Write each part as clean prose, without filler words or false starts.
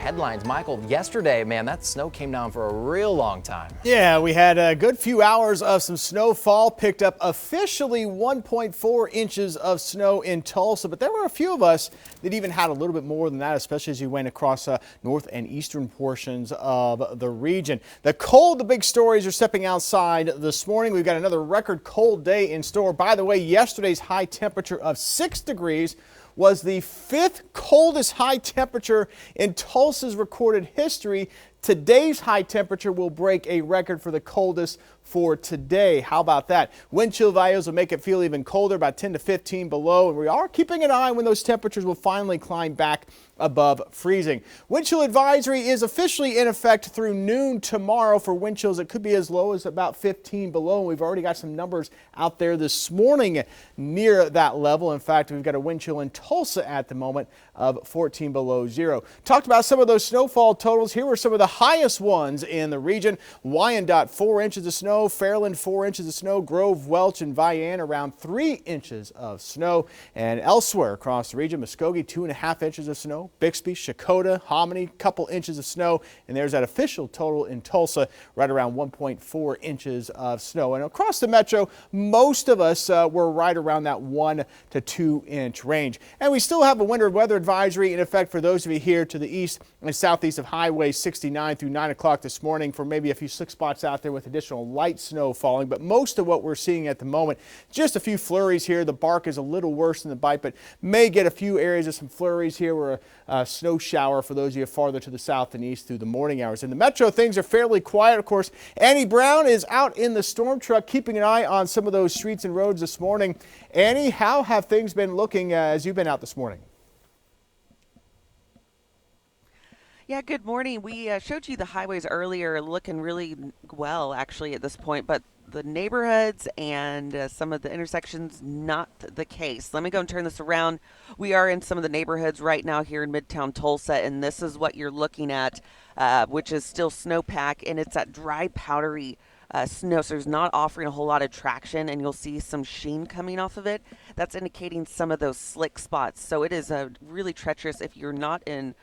headlines. Michael, yesterday, man, that snow came down for a real long time. Yeah, we had a good few hours of some snowfall, picked up officially 1.4 inches of snow in Tulsa, but there were a few of us that even had a little bit more than that, especially as you went across north and eastern portions of the region. The big stories are stepping outside this morning. We've got another record cold day in store. By the way, yesterday's high temperature of 6 degrees was the 5th coldest high temperature in Tulsa's recorded history. Today's high temperature will break a record for the coldest for today. How about that? Wind chill values will make it feel even colder, about 10 to 15 below, and we are keeping an eye when those temperatures will finally climb back above freezing. Wind chill advisory is officially in effect through noon tomorrow for wind chills. It could be as low as about 15 below. We've already got some numbers out there this morning near that level. In fact, we've got a wind chill in Tulsa at the moment of 14 below zero. Talked about some of those snowfall totals. Here were some of the highest ones in the region. Wyandotte, 4 inches of snow. Fairland, 4 inches of snow. Grove, Welch, and Vian, around 3 inches of snow. And elsewhere across the region, Muskogee, 2.5 inches of snow. Bixby, Shakota, Hominy, couple inches of snow. And there's that official total in Tulsa, right around 1.4 inches of snow. And across the metro, most of us were right around that 1 to 2 inch range. And we still have a winter weather advisory in effect for those of you here to the east and southeast of Highway 69 through 9 o'clock this morning, for maybe a few slick spots out there with additional light snow falling. But most of what we're seeing at the moment, just a few flurries here. The bark is a little worse than the bite, but may get a few areas of some flurries here, or a snow shower for those of you farther to the south and east through the morning hours. In the metro, things are fairly quiet. Of course, Annie Brown is out in the storm truck keeping an eye on some of those streets and roads this morning. Annie, how have things been looking as you've been out this morning? Yeah, good morning. We showed you the highways earlier, looking really well actually at this point, but the neighborhoods and some of the intersections, not the case. Let me go and turn this around. We are in some of the neighborhoods right now here in Midtown Tulsa, and this is what you're looking at, which is still snowpack, and it's that dry, powdery snow, so it's not offering a whole lot of traction, and you'll see some sheen coming off of it. That's indicating some of those slick spots. So it is really treacherous if you're not in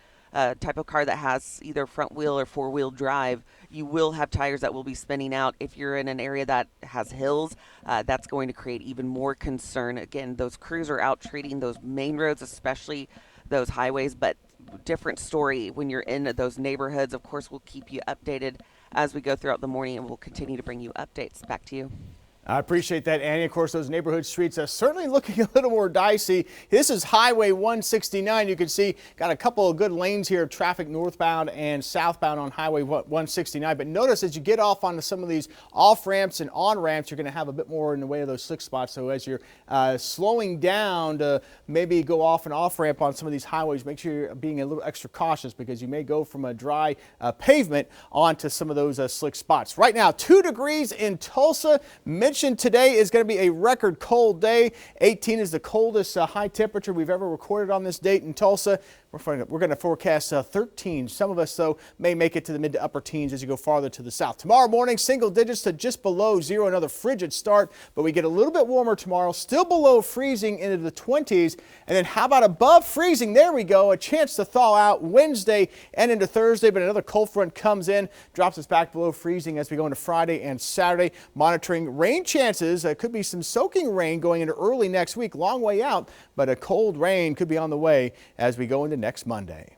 type of car that has either front wheel or four-wheel drive. You will have tires that will be spinning out. If you're in an area that has hills, that's going to create even more concern. Again, those crews are out treating those main roads, especially those highways, but different story when you're in those neighborhoods. Of course, we'll keep you updated as we go throughout the morning, and we'll continue to bring you updates. Back to you. I appreciate that, Annie. Of course, those neighborhood streets are certainly looking a little more dicey. This is Highway 169. You can see got a couple of good lanes here of traffic northbound and southbound on Highway 169. But notice as you get off onto some of these off ramps and on ramps, you're going to have a bit more in the way of those slick spots. So as you're slowing down to maybe go off and off ramp on some of these highways, make sure you're being a little extra cautious, because you may go from a dry pavement onto some of those slick spots. Right now, 2 degrees in Tulsa. Today is going to be a record cold day. 18 is the coldest high temperature we've ever recorded on this date in Tulsa. We're going to forecast 13. Some of us, though, may make it to the mid to upper teens as you go farther to the south. Tomorrow morning, single digits to just below zero. Another frigid start, but we get a little bit warmer tomorrow, still below freezing into the 20s. And then how about above freezing? There we go. A chance to thaw out Wednesday and into Thursday, but another cold front comes in, drops us back below freezing as we go into Friday and Saturday. Monitoring rain chances. Could be some soaking rain going into early next week. Long way out, but a cold rain could be on the way as we go into next Monday.